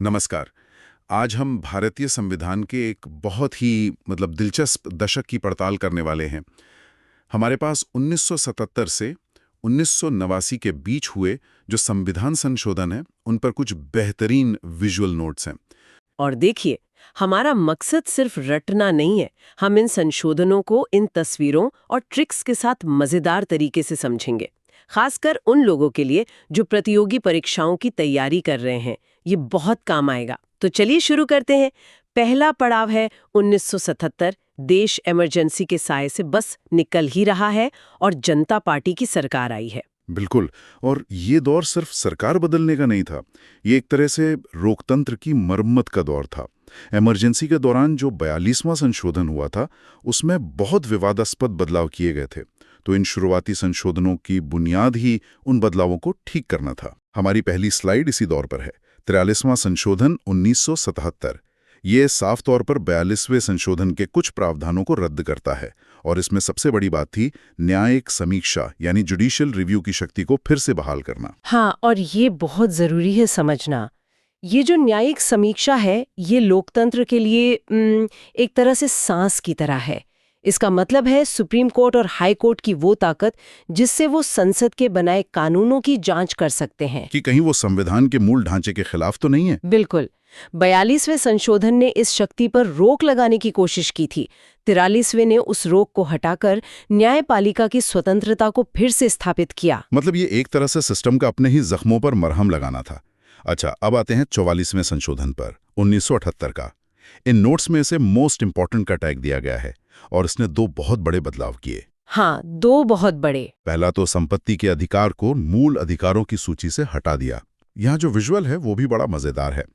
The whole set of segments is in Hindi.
नमस्कार। आज हम भारतीय संविधान के एक बहुत ही दिलचस्प दशक की पड़ताल करने वाले हैं। हमारे पास 1977 से 1989 के बीच हुए जो संविधान संशोधन है, उन पर कुछ बेहतरीन विजुअल नोट्स हैं। और देखिए, हमारा मकसद सिर्फ रटना नहीं है। हम इन संशोधनों को इन तस्वीरों और ट्रिक्स के साथ मजेदार तरीके से समझेंगे, खासकर उन लोगों के लिए जो प्रतियोगी परीक्षाओं की तैयारी कर रहे हैं। ये बहुत काम आएगा। तो चलिए शुरू करते हैं। पहला पड़ाव है 1977। देश इमरजेंसी के साए से बस निकल ही रहा है और जनता पार्टी की सरकार आई है। बिल्कुल। और ये दौर सिर्फ सरकार बदलने का नहीं था, ये एक तरह से लोकतंत्र की मरम्मत का दौर था। इमरजेंसी के दौरान जो 42वां संशोधन हुआ था, उसमें बहुत विवादास्पद बदलाव किए गए थे। तो इन शुरुआती संशोधनों की बुनियाद ही उन बदलावों को ठीक करना था। हमारी पहली स्लाइड इसी दौर पर है। 43वां संशोधन 1977। ये साफ तौर पर 42वें संशोधन के कुछ प्रावधानों को रद्द करता है, और इसमें सबसे बड़ी बात थी न्यायिक समीक्षा यानी जुडिशियल रिव्यू की शक्ति को फिर से बहाल करना। हाँ, और ये बहुत जरूरी है समझना। ये जो न्यायिक समीक्षा है, ये लोकतंत्र के लिए एक तरह से सांस की तरह है। इसका मतलब है सुप्रीम कोर्ट और हाई कोर्ट की वो ताकत जिससे वो संसद के बनाए कानूनों की जांच कर सकते हैं कि कहीं वो संविधान के मूल ढांचे के खिलाफ तो नहीं है। बिल्कुल। 42वें संशोधन ने इस शक्ति पर रोक लगाने की कोशिश की थी। 43वें ने उस रोक को हटाकर न्यायपालिका की स्वतंत्रता को फिर से स्थापित किया। मतलब ये एक तरह से सिस्टम का अपने ही जख्मों पर मरहम लगाना था। अच्छा, अब आते हैं 44वें संशोधन पर, 1978 का। इन नोट्स में से मोस्ट इंपॉर्टेंट का टैग दिया गया है, और इसने दो बहुत बड़े बदलाव किए। हाँ, दो बहुत बड़े। पहला तो संपत्ति के अधिकार को मूल अधिकारों की सूची से हटा दिया। यहाँ जो विजुअल है वो भी बड़ा मजेदार है।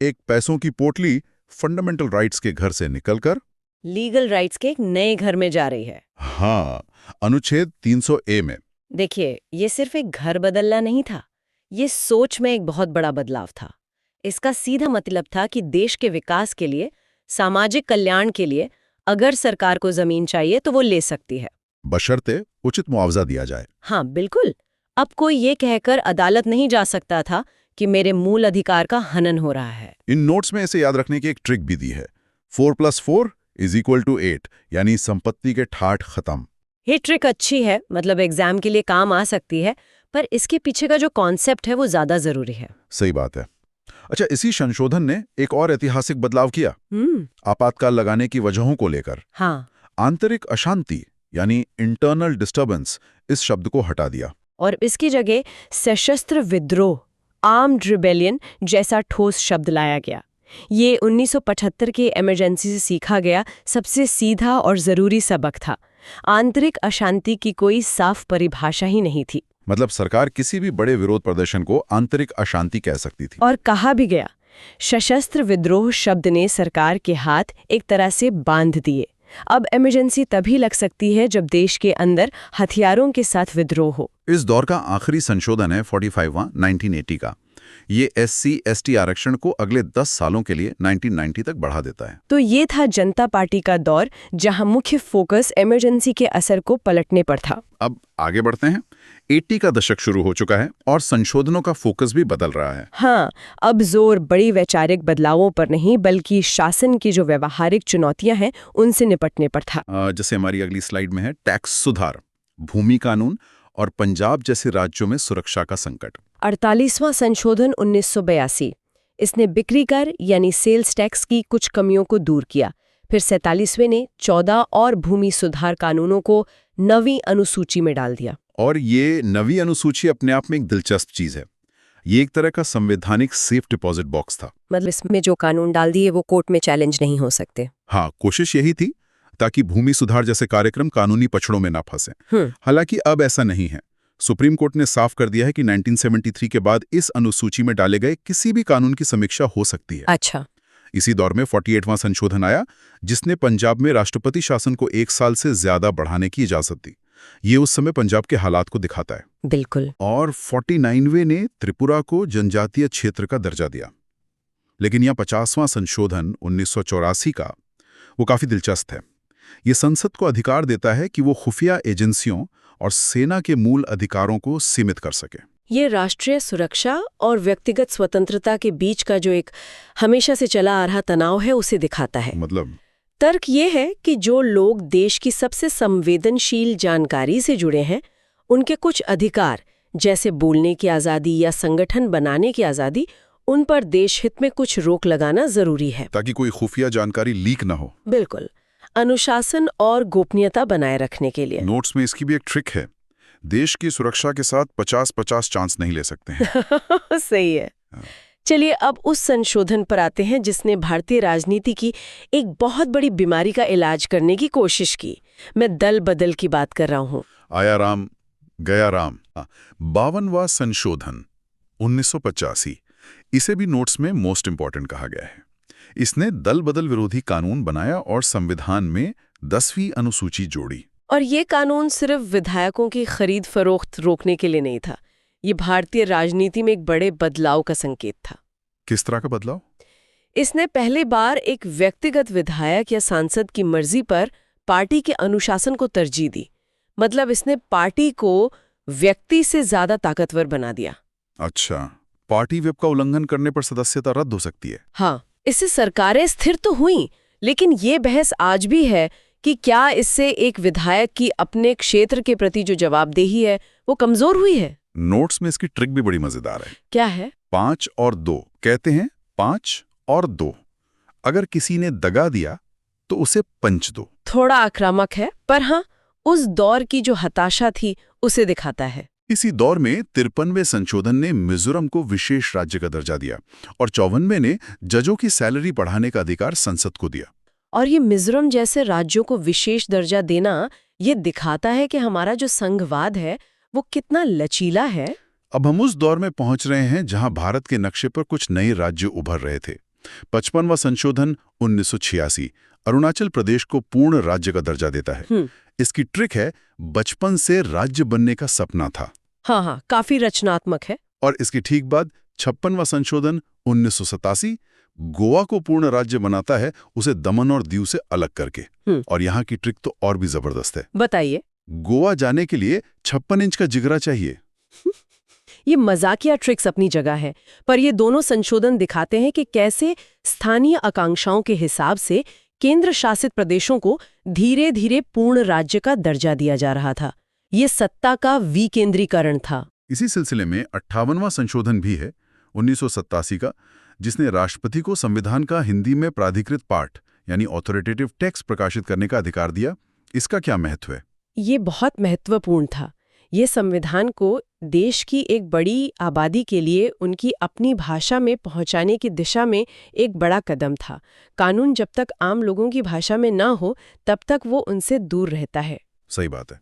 एक पैसों की पोटली फंडामेंटल राइट्स के घर से निकलकर लीगल राइट्स के एक नए घर में जा रही है। हाँ, अनुच्छेद 300A में। देखिए, ये सिर्फ एक घर बदलना नहीं था, ये सोच में एक बहुत बड़ा बदलाव था। इसका सीधा मतलब था कि देश के विकास के लिए, सामाजिक कल्याण के लिए अगर सरकार को जमीन चाहिए तो वो ले सकती है, बशर्ते उचित मुआवजा दिया जाए। हाँ बिल्कुल। अब कोई ये कहकर अदालत नहीं जा सकता था कि मेरे मूल अधिकार का हनन हो रहा है। इन नोट्स में इसे याद रखने की एक ट्रिक भी दी है। 4+4 = 8, यानी संपत्ति के ठाठ खत्म। ये ट्रिक अच्छी है, मतलब एग्जाम के लिए काम आ सकती है, पर इसके पीछे का जो कॉन्सेप्ट है वो ज्यादा जरूरी है। सही बात है। अच्छा, इसी संशोधन ने एक और ऐतिहासिक बदलाव किया, आपातकाल लगाने की वजहों को लेकर। हाँ। आंतरिक अशांति यानी इंटरनल डिस्टर्बेंस, इस शब्द को हटा दिया और इसकी जगह सशस्त्र विद्रोह, आर्म्ड रिबेलियन जैसा ठोस शब्द लाया गया। ये 1975 के इमरजेंसी से सीखा गया सबसे सीधा और जरूरी सबक था। आंतरिक अशांति की कोई साफ परिभाषा ही नहीं थी। मतलब सरकार किसी भी बड़े विरोध प्रदर्शन को आंतरिक अशांति कह सकती थी। और कहा भी गया, सशस्त्र विद्रोह शब्द ने सरकार के हाथ एक तरह से बांध दिए। अब इमरजेंसी तभी लग सकती है जब देश के अंदर हथियारों के साथ विद्रोह हो। इस दौर का आखिरी संशोधन है 45वां 1980 का। ये SC/ST आरक्षण को अगले 10 सालों के लिए 1990 तक बढ़ा देता है। तो ये था जनता पार्टी का दौर, जहां मुख्य फोकस इमरजेंसी के असर को पलटने पर था। अब आगे बढ़ते हैं। 80 का दशक शुरू हो चुका है और संशोधनों का फोकस भी बदल रहा है। हाँ, अब जोर बड़ी वैचारिक बदलावों पर नहीं, बल्कि शासन की जो व्यवहारिक चुनौतियां हैं उनसे निपटने पर था। जैसे हमारी अगली स्लाइड में है, टैक्स सुधार, भूमि कानून और पंजाब जैसे राज्यों में सुरक्षा का संकट। 48वां संशोधन 1982, इसने बिक्री कर यानी सेल्स टैक्स की कुछ कमियों को दूर किया। फिर 47वें ने 14 और भूमि सुधार कानूनों को नवी अनुसूची में डाल दिया। और ये नवी अनुसूची अपने आप में एक दिलचस्प चीज है। ये एक तरह का संवैधानिक सेफ डिपॉजिट बॉक्स था। मतलब इसमें जो कानून डाल दिए वो कोर्ट में चैलेंज नहीं हो सकते। हाँ, कोशिश यही थी ताकि भूमि सुधार जैसे कार्यक्रम कानूनी पछड़ों में ना फंसे। हालांकि अब ऐसा नहीं है। सुप्रीम कोर्ट ने साफ कर दिया है कि 1973 के बाद इस अनुसूची में डाले गए किसी भी कानून की समीक्षा हो सकती है। अच्छा। इसी दौर में 48वां संशोधन आया, जिसने पंजाब में राष्ट्रपति शासन को 1 साल से ज्यादा बढ़ाने की इजाजत दी। ये उस समय पंजाब के हालात को दिखाता है। बिल्कुल। और 49वें ने त्रिपुरा को जनजातीय क्षेत्र का दर्जा दिया। लेकिन यहाँ 50वां संशोधन 1984 का, वो काफी दिलचस्प है। ये संसद को अधिकार देता है कि वो खुफिया एजेंसियों और सेना के मूल अधिकारों को सीमित कर सके। ये राष्ट्रीय सुरक्षा और व्यक्तिगत स्वतंत्रता के बीच का जो एक हमेशा से चला आ रहा तनाव है उसे दिखाता है। मतलब तर्क ये है कि जो लोग देश की सबसे संवेदनशील जानकारी से जुड़े हैं, उनके कुछ अधिकार जैसे बोलने की आज़ादी या संगठन बनाने की आज़ादी, उन पर देश हित में कुछ रोक लगाना जरूरी है, ताकि कोई खुफिया जानकारी लीक ना हो। बिल्कुल, अनुशासन और गोपनीयता बनाए रखने के लिए। नोट्स में इसकी भी एक ट्रिक है, देश की सुरक्षा के साथ 50-50 चांस नहीं ले सकते हैं। सही है। चलिए अब उस संशोधन पर आते हैं जिसने भारतीय राजनीति की एक बहुत बड़ी बीमारी का इलाज करने की कोशिश की। मैं दल बदल की बात कर रहा हूँ। आया राम गया राम। 52वां संशोधन 1985, इसे भी नोट्स में मोस्ट इंपॉर्टेंट कहा गया है। इसने दल बदल विरोधी कानून बनाया और संविधान में 10वीं अनुसूची जोड़ी। और ये कानून सिर्फ विधायकों की खरीद फरोख्त रोकने के लिए नहीं था, ये भारतीय राजनीति में एक बड़े बदलाव का संकेत था। किस तरह का बदलाव? इसने पहली बार एक व्यक्तिगत विधायक या सांसद की मर्जी पर पार्टी के अनुशासन को तरजीह दी। मतलब इसने पार्टी को व्यक्ति से ज्यादा ताकतवर बना दिया। अच्छा, पार्टी व्हिप का उल्लंघन करने पर सदस्यता रद्द हो सकती है। हाँ, इससे सरकारें स्थिर तो हुई, लेकिन ये बहस आज भी है कि क्या इससे एक विधायक की अपने क्षेत्र के प्रति जो जवाबदेही है वो कमजोर हुई है। नोट्स में इसकी ट्रिक भी बड़ी मजेदार है। क्या है? 5 और 2 कहते हैं, 5 और 2। अगर किसी ने दगा दिया तो उसे पंच दो। थोड़ा आक्रामक है, पर हाँ, उस दौर की जो हताशा थी उसे दिखाता है। इसी दौर में 53वें संशोधन ने मिजोरम को विशेष राज्य का दर्जा दिया और 54वें ने जजों की सैलरी बढ़ाने का अधिकार संसद को दिया। और ये मिजोरम जैसे राज्यों को विशेष दर्जा देना ये दिखाता है कि हमारा जो संघवाद है वो कितना लचीला है। अब हम उस दौर में पहुंच रहे हैं जहां भारत के नक्शे पर कुछ नए राज्य उभर रहे थे। 55वां संशोधन 1986 अरुणाचल प्रदेश को पूर्ण राज्य का दर्जा देता है। इसकी ट्रिक है, बचपन से राज्य बनने का सपना था। हाँ, काफी रचनात्मक है। और इसकी ठीक बाद 56वां संशोधन 1987 गोवा को पूर्ण राज्य बनाता है, उसे दमन और दीव से अलग करके। और यहाँ की ट्रिक तो और भी जबरदस्त है। बताइए। गोवा जाने के लिए 56 इंच का जिगरा चाहिए। ये मजाकिया ट्रिक्स अपनी जगह है, पर ये दोनों संशोधन दिखाते हैं कि कैसे स्थानीय आकांक्षाओं के हिसाब से केंद्र शासित प्रदेशों को धीरे धीरे पूर्ण राज्य का दर्जा दिया जा रहा था। ये सत्ता का विकेंद्रीकरण था। इसी सिलसिले में 58वां संशोधन भी है 1987 का, जिसने राष्ट्रपति को संविधान का हिंदी में प्राधिकृत पाठ यानी ऑथोरिटेटिव टेक्स्ट प्रकाशित करने का अधिकार दिया। इसका क्या महत्व है? ये बहुत महत्वपूर्ण था। ये संविधान को देश की एक बड़ी आबादी के लिए उनकी अपनी भाषा में पहुंचाने की दिशा में एक बड़ा कदम था। कानून जब तक आम लोगों की भाषा में ना हो तब तक वो उनसे दूर रहता है। सही बात है।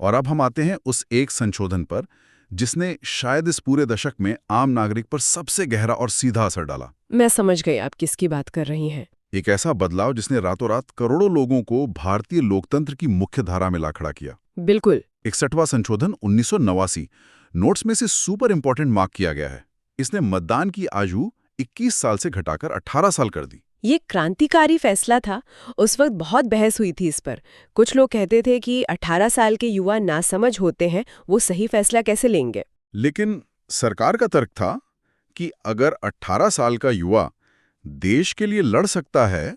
और अब हम आते हैं उस एक संशोधन पर जिसने शायद इस पूरे दशक में आम नागरिक पर सबसे गहरा और सीधा असर डाला। मैं समझ गई आप किसकी बात कर रही हैं। एक ऐसा बदलाव जिसने रातों रात करोड़ों लोगों को भारतीय लोकतंत्र की मुख्य धारा में ला खड़ा किया। बिल्कुल। 61वां संशोधन 1989 नोट्स में से सुपर इंपॉर्टेंट मार्क किया गया है। इसने मतदान की आयु 21 साल से घटाकर 18 साल कर दी। ये क्रांतिकारी फैसला था। उस वक्त बहुत बहस हुई थी इस पर। कुछ लोग कहते थे कि 18 साल के युवा नासमझ होते हैं, वो सही फैसला कैसे लेंगे। लेकिन सरकार का तर्क था कि अगर 18 साल का युवा देश के लिए लड़ सकता है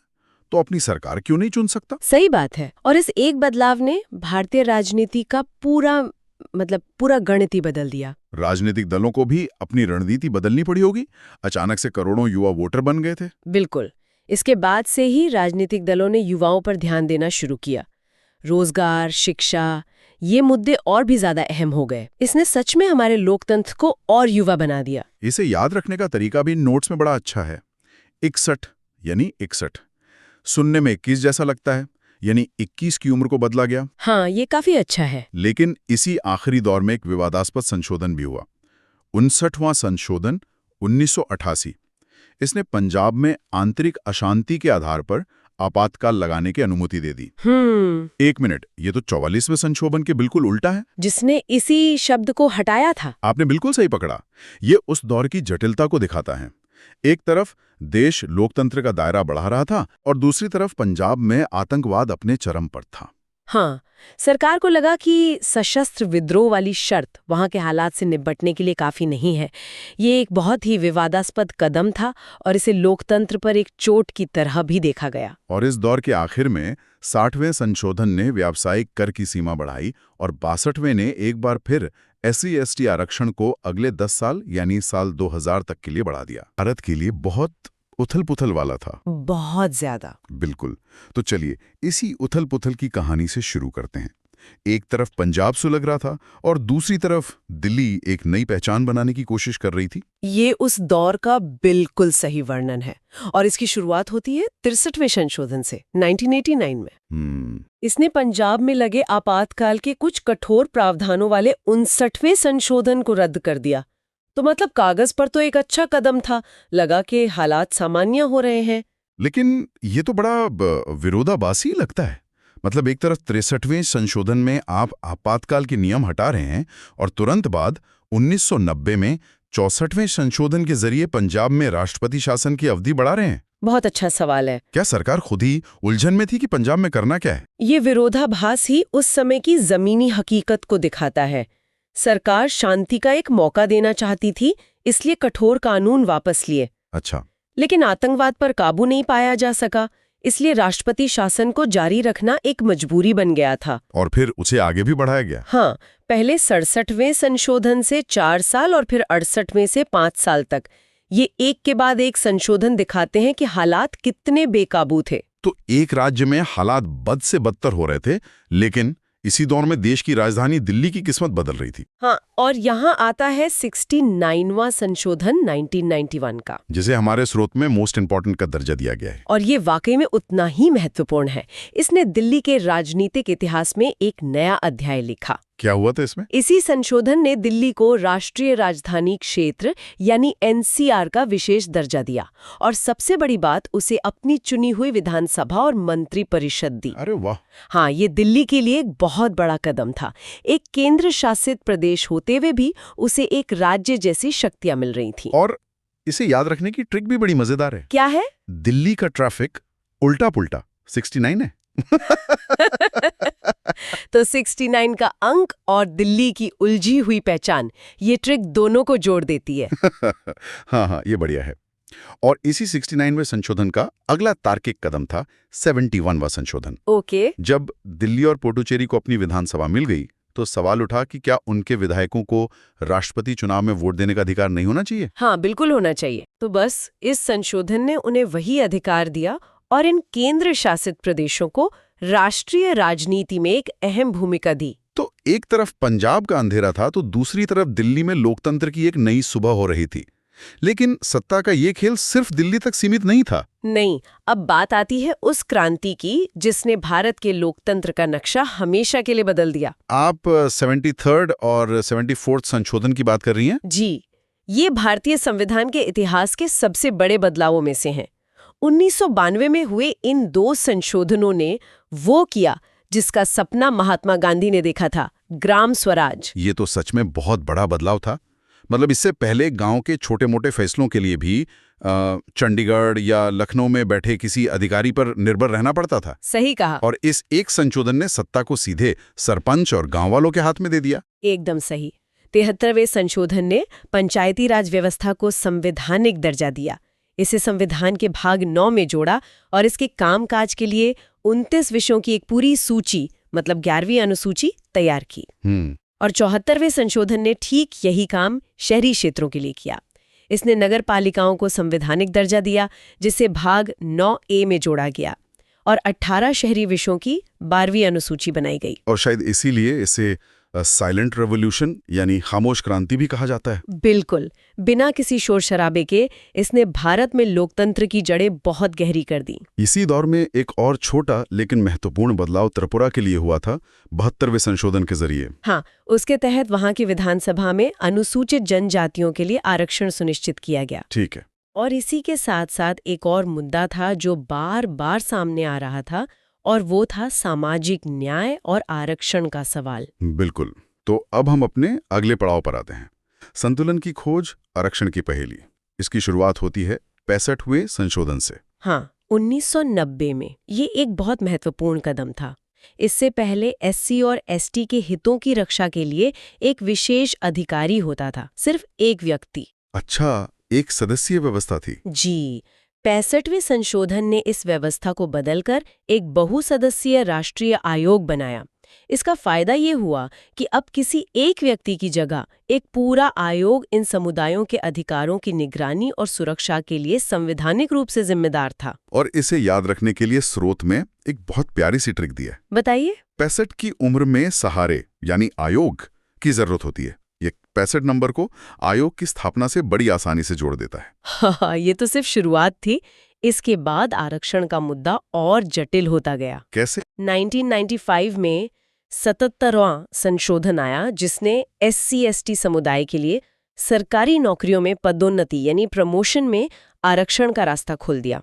तो अपनी सरकार क्यों नहीं चुन सकता। सही बात है। और इस एक बदलाव ने भारतीय राजनीति का पूरा गणित ही बदल दिया। राजनीतिक दलों को भी अपनी रणनीति बदलनी पड़ी होगी। अचानक से करोड़ों युवा वोटर बन गए थे। बिल्कुल। इसके बाद से ही राजनीतिक दलों ने युवाओं पर ध्यान देना शुरू किया। रोजगार, शिक्षा, ये मुद्दे और भी ज्यादा अहम हो गए। इसने सच में हमारे लोकतंत्र को और युवा बना दिया। इसे याद रखने का तरीका भी नोट्स में बड़ा अच्छा है। 61 यानी 61 सुनने में 21 जैसा लगता है, यानी 21 की उम्र को बदला गया। हाँ, ये काफी अच्छा है। लेकिन इसी आखिरी दौर में एक विवादास्पद संशोधन भी हुआ। 59वां संशोधन 1988 इसने पंजाब में आंतरिक अशांति के आधार पर आपातकाल लगाने की अनुमति दे दी। एक मिनट, ये तो 44वें संशोधन के बिल्कुल उल्टा है, जिसने इसी शब्द को हटाया था। आपने बिल्कुल सही पकड़ा। ये उस दौर की जटिलता को दिखाता है। एक तरफ देश लोकतंत्र का दायरा बढ़ा रहा था और दूसरी तरफ पंजाब में आतंकवाद अपने चरम पर था। हाँ, सरकार को लगा कि सशस्त्र विद्रोह वाली शर्त वहां के हालात से निपटने के लिए काफी नहीं है। ये एक बहुत ही विवादास्पद कदम था और इसे लोकतंत्र पर एक चोट की तरह भी देखा गया। और इस दौर के आखिर में 60वें संशोधन ने व्यावसायिक कर की सीमा बढ़ाई और 62वें ने एक बार फिर SC/ST आरक्षण को अगले 10 साल यानी साल 2000 तक के लिए बढ़ा दिया। भारत के लिए बहुत उथल-पुथल वाला था। बहुत ज्यादा। बिल्कुल। तो चलिए इसी उथल-पुथल की कहानी से शुरू करते हैं। एक तरफ पंजाब सुलग रहा था और दूसरी तरफ दिल्ली एक नई पहचान बनाने की कोशिश कर रही थी। ये उस दौर का बिल्कुल सही वर्णन है और इसकी शुरुआत होती है 63वें संशोधन से 1989 में। इसने पंजाब में लगे आपातकाल के कुछ कठोर प्रावधानों वाले 59वें संशोधन को रद्द कर दिया। तो मतलब कागज पर तो एक अच्छा कदम था, लगा कि हालात सामान्य हो रहे हैं। लेकिन ये तो बड़ा विरोधाभासी लगता है। मतलब एक तरफ 63वें संशोधन में आप आपातकाल के नियम हटा रहे हैं और तुरंत बाद 1990 में 64वें संशोधन के जरिए पंजाब में राष्ट्रपति शासन की अवधि बढ़ा रहे हैं। बहुत अच्छा सवाल है। क्या सरकार खुद ही उलझन में थी कि पंजाब में करना क्या है? ये विरोधाभास ही उस समय की जमीनी हकीकत को दिखाता है। सरकार शांति का एक मौका देना चाहती थी, इसलिए कठोर कानून वापस लिए। अच्छा। लेकिन आतंकवाद पर काबू नहीं पाया जा सका, इसलिए राष्ट्रपति शासन को जारी रखना एक मजबूरी बन गया था। और फिर उसे आगे भी बढ़ाया गया। हाँ, पहले 67वें संशोधन से 4 साल और फिर 68वें से 5 साल तक। ये एक के बाद एक संशोधन दिखाते हैं कि हालात कितने बेकाबू थे। तो एक राज्य में हालात बद से बदतर हो रहे थे, लेकिन इसी दौर में देश की राजधानी दिल्ली की किस्मत बदल रही थी। हाँ, और यहाँ आता है 69वां संशोधन 1991 का, जिसे हमारे स्रोत में मोस्ट इंपॉर्टेंट का दर्जा दिया गया है। और ये वाकई में उतना ही महत्वपूर्ण है। इसने दिल्ली के राजनीतिक इतिहास में एक नया अध्याय लिखा। क्या हुआ था इसमें? इसी संशोधन ने दिल्ली को राष्ट्रीय राजधानी क्षेत्र यानी NCR का विशेष दर्जा दिया और सबसे बड़ी बात, उसे अपनी चुनी हुई विधानसभा और मंत्री परिषद दी। अरे वाह। हाँ, ये दिल्ली के लिए एक बहुत बड़ा कदम था। एक केंद्र शासित प्रदेश होते हुए भी उसे एक राज्य जैसी शक्तियां मिल रही थी। और इसे याद रखने की ट्रिक भी बड़ी मजेदार है। क्या है? दिल्ली का ट्रैफिक उल्टा पुल्टा 69 है। तो 69 का अंक और दिल्ली की उलझी हुई पहचान, ये ट्रिक दोनों को जोड़ देती है। हाँ, ये बढ़िया है। और इसी 69वें संशोधन का अगला तार्किक कदम था 71वां संशोधन। ओके। जब दिल्ली और पुडुचेरी को अपनी विधानसभा मिल गई तो सवाल उठा कि क्या उनके विधायकों को राष्ट्रपति चुनाव में वोट देने का अधिकार नहीं होना चाहिए? हाँ, बिल्कुल होना चाहिए। तो बस इस संशोधन ने उन्हें वही अधिकार दिया और इन केंद्र शासित प्रदेशों को राष्ट्रीय राजनीति में एक अहम भूमिका दी। तो एक तरफ पंजाब का अंधेरा था तो दूसरी तरफ दिल्ली में लोकतंत्र की एक नई सुबह हो रही थी। लेकिन सत्ता का ये खेल सिर्फ दिल्ली तक सीमित नहीं था। नहीं, अब बात आती है उस क्रांति की जिसने भारत के लोकतंत्र का नक्शा हमेशा के लिए बदल दिया। आप 73rd और 74th संशोधन की बात कर रही हैं? जी, ये भारतीय संविधान के इतिहास के सबसे बड़े बदलावों में से हैं। 1992 में हुए इन 2 संशोधनों ने वो किया जिसका सपना महात्मा गांधी ने देखा था, ग्राम स्वराज। ये तो सच में बहुत बड़ा बदलाव था। मतलब इससे पहले गांव के छोटे-मोटे फैसलों के लिए भी चंडीगढ़ या लखनऊ में बैठे किसी अधिकारी पर निर्भर रहना पड़ता था। सही कहा। और इस एक संशोधन ने सत्ता को सीधे सरपंच और गांव वालों के हाथ में दे दिया। एकदम सही। 73वें संशोधन ने पंचायती राज व्यवस्था को संवैधानिक दर्जा दिया। इसे संविधान के भाग 9 में जोड़ा और इसके कामकाज के लिए 29 विषयों की एक पूरी सूची, मतलब 11वीं अनुसूची तैयार की। और 74वें संशोधन ने ठीक यही काम शहरी क्षेत्रों के लिए किया। इसने नगर पालिकाओं को संवैधानिक दर्जा दिया, जिसे भाग 9A में जोड़ा गया और 18 शहरी विषयों की 12वीं अनुसूची बनाई गई। और शायद इसीलिए इसे साइलेंट रेवोल्यूशन यानी खामोश क्रांति भी कहा जाता है। बिल्कुल, बिना किसी शोर शराबे के इसने भारत में लोकतंत्र की जड़ें बहुत गहरी कर दी। इसी दौर में एक और छोटा लेकिन महत्वपूर्ण बदलाव त्रिपुरा के लिए हुआ था 72वें संशोधन के जरिए। हाँ, उसके तहत वहां की विधानसभा में अनुसूचित जनजातियों के लिए आरक्षण सुनिश्चित किया गया। ठीक है। और इसी के साथ साथ एक और मुद्दा था जो बार बार सामने आ रहा था, और वो था सामाजिक न्याय और आरक्षण का सवाल। बिल्कुल। तो अब हम अपने अगले पड़ाव पर आते हैं, संतुलन की खोज, आरक्षण की पहेली। इसकी शुरुआत होती है 65वें संशोधन से। हाँ, 1990 में ये एक बहुत महत्वपूर्ण कदम था। इससे पहले एससी और एसटी के हितों की रक्षा के लिए एक विशेष अधिकारी होता था, सिर्फ एक व्यक्ति। अच्छा, एक सदस्यीय व्यवस्था थी। जी, 65वें संशोधन ने इस व्यवस्था को बदलकर एक बहुसदस्यीय राष्ट्रीय आयोग बनाया। इसका फायदा ये हुआ कि अब किसी एक व्यक्ति की जगह एक पूरा आयोग इन समुदायों के अधिकारों की निगरानी और सुरक्षा के लिए संवैधानिक रूप से जिम्मेदार था। और इसे याद रखने के लिए स्रोत में एक बहुत प्यारी सी ट्रिक दी है। बताइए। 65 की उम्र में सहारे यानी आयोग की जरूरत होती है। ये 65 नंबर को आयोग की स्थापना से बड़ी आसानी से जोड़ देता है। हाँ, ये तो सिर्फ शुरुआत थी। इसके बाद आरक्षण का मुद्दा और जटिल होता गया। कैसे? 1995 में 77वां संशोधन आया, जिसने SC/ST समुदाय के लिए सरकारी नौकरियों में पदोन्नति यानी प्रमोशन में आरक्षण का रास्ता खोल दिया।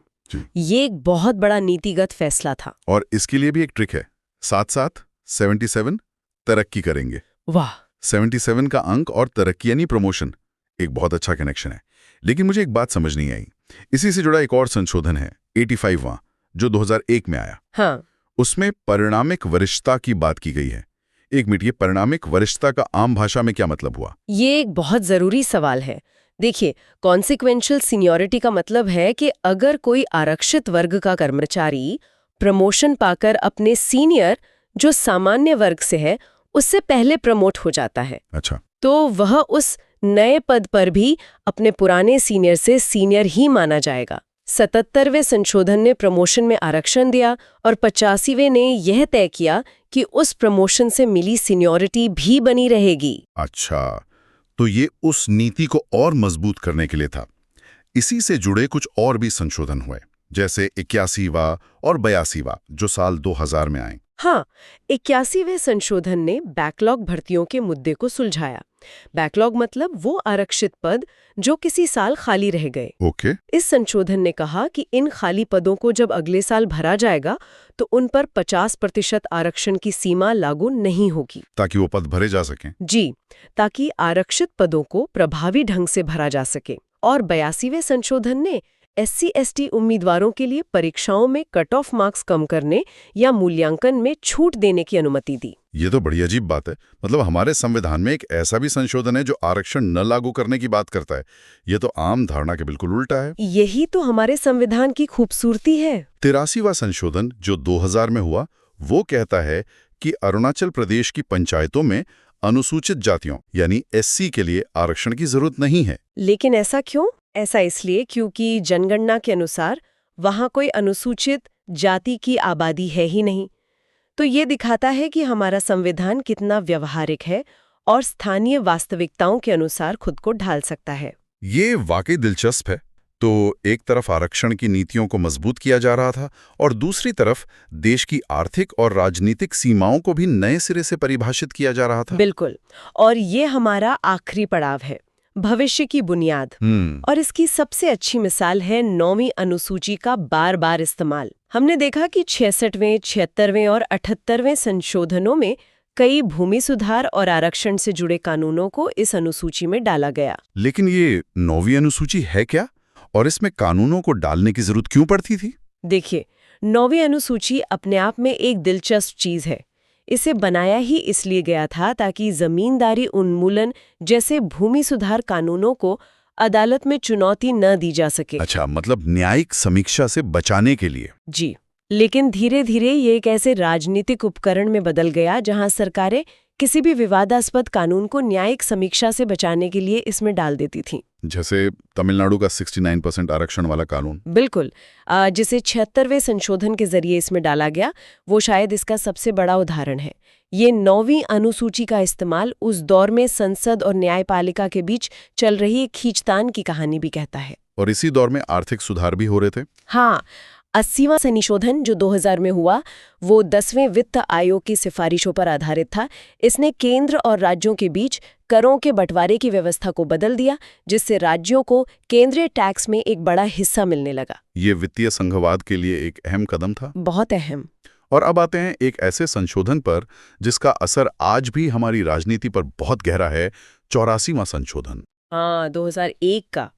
ये एक बहुत बड़ा नीतिगत फैसला था। और इसके लिए भी एक ट्रिक है, साथ साथ 77 तरक्की करेंगे। वाह! 77 का अंक और तरक्की यानी प्रमोशन, एक बहुत अच्छा कनेक्शन है। लेकिन मुझे एक बात समझ नहीं आई। इसी से जुड़ा एक और संशोधन है 85वां, जो 2001 में आया। हाँ, उसमें परिणामिक वरिष्ठता की बात की गई है। एक मिनट, ये परिणामिक वरिष्ठता का आम भाषा में क्या मतलब हुआ? ये एक बहुत जरूरी सवाल है। देखिए, कॉन्सिक्वेंशियल सीनियरिटी का मतलब है कि अगर कोई आरक्षित वर्ग का कर्मचारी प्रमोशन पाकर अपने सीनियर, जो सामान्य वर्ग से है, उससे पहले प्रमोट हो जाता है, अच्छा, तो वह उस नए पद पर भी अपने पुराने सीनियर से सीनियर ही माना जाएगा। 77वें संशोधन ने प्रमोशन में आरक्षण दिया और 85वें ने यह तय किया कि उस प्रमोशन से मिली सीनियरिटी भी बनी रहेगी। अच्छा, तो ये उस नीति को और मजबूत करने के लिए था। इसी से जुड़े कुछ और भी संशोधन हुए, जैसे 81वां और 82वां, जो साल 2000 में आए। हाँ, 81वें संशोधन ने बैकलॉग भर्तियों के मुद्दे को सुलझाया। बैकलॉग मतलब वो आरक्षित पद जो किसी साल खाली रह गए। ओके। इस संशोधन ने कहा कि इन खाली पदों को जब अगले साल भरा जाएगा तो उन पर 50% आरक्षण की सीमा लागू नहीं होगी, ताकि वो पद भरे जा सकें। जी, ताकि आरक्षित पदों को प्रभावी ढंग से भरा जा सके। और 82वें संशोधन ने SC/ST उम्मीदवारों के लिए परीक्षाओं में कट ऑफ मार्क्स कम करने या मूल्यांकन में छूट देने की अनुमति दी। ये तो बड़ी अजीब बात है। मतलब हमारे संविधान में एक ऐसा भी संशोधन है जो आरक्षण न लागू करने की बात करता है। ये तो आम धारणा के बिल्कुल उल्टा है। यही तो हमारे संविधान की खूबसूरती है। 83वां संशोधन जो 2000 में हुआ, वो कहता है कि अरुणाचल प्रदेश की पंचायतों में अनुसूचित जातियों यानी SC के लिए आरक्षण की जरूरत नहीं है। लेकिन ऐसा क्यों? ऐसा इसलिए क्योंकि जनगणना के अनुसार वहां कोई अनुसूचित जाति की आबादी है ही नहीं। तो ये दिखाता है कि हमारा संविधान कितना व्यवहारिक है और स्थानीय वास्तविकताओं के अनुसार खुद को ढाल सकता है। ये वाकई दिलचस्प है। तो एक तरफ आरक्षण की नीतियों को मजबूत किया जा रहा था और दूसरी तरफ देश की आर्थिक और राजनीतिक सीमाओं को भी नए सिरे से परिभाषित किया जा रहा था। बिल्कुल। और ये हमारा आखिरी पड़ाव है, भविष्य की बुनियाद। और इसकी सबसे अच्छी मिसाल है 9वीं अनुसूची का बार-बार इस्तेमाल। हमने देखा कि 66वें, 76वें और 78वें संशोधनों में कई भूमि सुधार और आरक्षण से जुड़े कानूनों को इस अनुसूची में डाला गया। लेकिन ये 9वीं अनुसूची है क्या? और इसमें कानूनों को डालने की जरूरत क्यों पड़ती थी? देखिए, 9वीं अनुसूची अपने आप में एक दिलचस्प चीज है। इसे बनाया ही इसलिए गया था ताकि जमींदारी उन्मूलन जैसे भूमि सुधार कानूनों को अदालत में चुनौती न दी जा सके। अच्छा, मतलब न्यायिक समीक्षा से बचाने के लिए। जी, लेकिन धीरे धीरे ये एक ऐसे राजनीतिक उपकरण में बदल गया जहां सरकारें किसी भी विवादास्पद कानून को न्यायिक समीक्षा से बचाने के लिए इसमें डाल देती थीं। जैसे तमिलनाडु का 69% आरक्षण वाला कानून। बिल्कुल, जिसे 76वें संशोधन के जरिए इसमें डाला गया, वो शायद इसका सबसे बड़ा उदाहरण है। ये 9वीं अनुसूची का इस्तेमाल उस दौर में संसद और न्यायपालिका के बीच चल रही एक खींचतान की कहानी भी कहता है। और इसी दौर में आर्थिक सुधार भी हो रहे थे। हाँ, 80वां संशोधन जो 2000 में हुआ, वो 10वें वित्त आयोग की सिफारिशों पर आधारित था। इसने केंद्र और राज्यों के बीच करों के बंटवारे की व्यवस्था को बदल दिया, जिससे राज्यों को केंद्रीय टैक्स में एक बड़ा हिस्सा मिलने लगा। ये वित्तीय संघवाद के लिए एक अहम कदम था। बहुत अहम। और अब आते हैं एक ऐसे संशोधन पर जिसका असर आज भी हमारी राजनीति पर बहुत गहरा है, 84वां संशोधन। हाँ, 2001 का।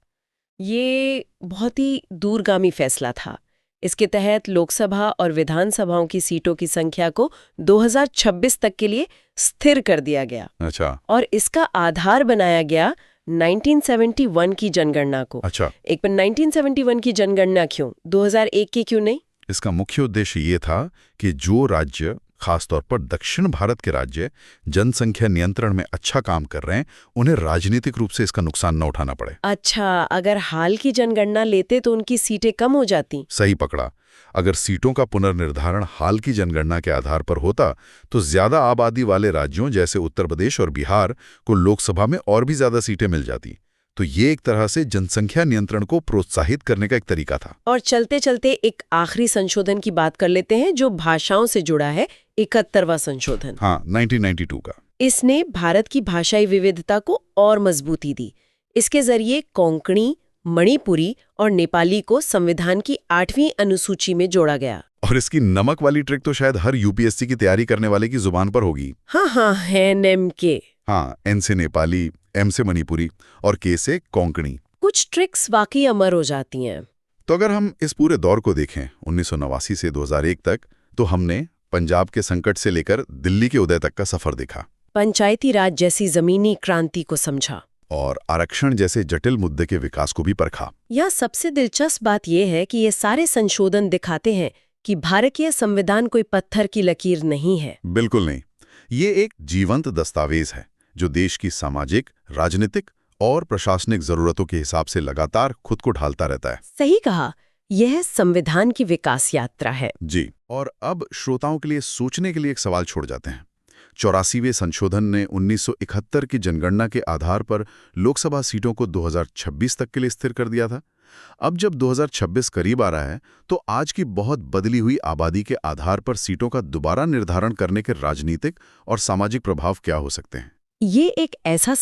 ये बहुत ही दूरगामी फैसला था। इसके तहत लोकसभा और विधानसभाओं की सीटों की संख्या को 2026 तक के लिए स्थिर कर दिया गया। अच्छा। और इसका आधार बनाया गया 1971 की जनगणना को। अच्छा। एक पर 1971 की जनगणना क्यों, 2001 की क्यों नहीं? इसका मुख्य उद्देश्य ये था कि जो राज्य, खासतौर पर दक्षिण भारत के राज्य, जनसंख्या नियंत्रण में अच्छा काम कर रहे हैं, उन्हें राजनीतिक रूप से इसका नुकसान न उठाना पड़े। अच्छा, अगर हाल की जनगणना लेते तो उनकी सीटें कम हो जाती। सही पकड़ा। अगर सीटों का पुनर्निर्धारण हाल की जनगणना के आधार पर होता तो ज्यादा आबादी वाले राज्यों जैसे उत्तर प्रदेश और बिहार को लोकसभा में और भी ज्यादा सीटें मिल जाती। तो ये एक तरह से जनसंख्या नियंत्रण को प्रोत्साहित करने का एक तरीका था। और चलते चलते एक आखिरी संशोधन की बात कर लेते हैं जो भाषाओं से जुड़ा है, 71वां संशोधन। हाँ, 1992 का। इसने भारत की भाषाई विविधता को और मजबूती दी। इसके जरिए कोंकणी, मणिपुरी और नेपाली को संविधान की 8वीं अनुसूची में जोड़ा गया। और इसकी नमक वाली ट्रिक तो शायद हर यूपीएससी की तैयारी करने वाले की जुबान पर होगी। हाँ, एन के। हाँ, एन से नेपाली, एम से मणिपुरी और के से कोंकणी। कुछ ट्रिक्स वाकई अमर हो जाती हैं। तो अगर हम इस पूरे दौर को देखें 1989 से 2001 तक, तो हमने पंजाब के संकट से लेकर दिल्ली के उदय तक का सफर देखा, पंचायती राज जैसी जमीनी क्रांति को समझा और आरक्षण जैसे जटिल मुद्दे के विकास को भी परखा। यह सबसे दिलचस्प बात यह है कि ये सारे संशोधन दिखाते हैं कि भारतीय संविधान कोई पत्थर की लकीर नहीं है। बिल्कुल नहीं, ये एक जीवंत दस्तावेज है जो देश की सामाजिक, राजनीतिक और प्रशासनिक जरूरतों के हिसाब से लगातार खुद को ढालता रहता है। सही कहा, यह संविधान की विकास यात्रा है। जी। और अब श्रोताओं के लिए सोचने के लिए एक सवाल छोड़ जाते हैं। 84वें संशोधन ने 1971 की जनगणना के आधार पर लोकसभा सीटों को 2026 तक के लिए स्थिर कर दिया था। अब जब 2026 करीब आ रहा है, तो आज की बहुत बदली हुई आबादी के आधार पर सीटों का दोबारा निर्धारण करने के राजनीतिक और सामाजिक प्रभाव क्या हो सकते हैं? ये एक ऐसा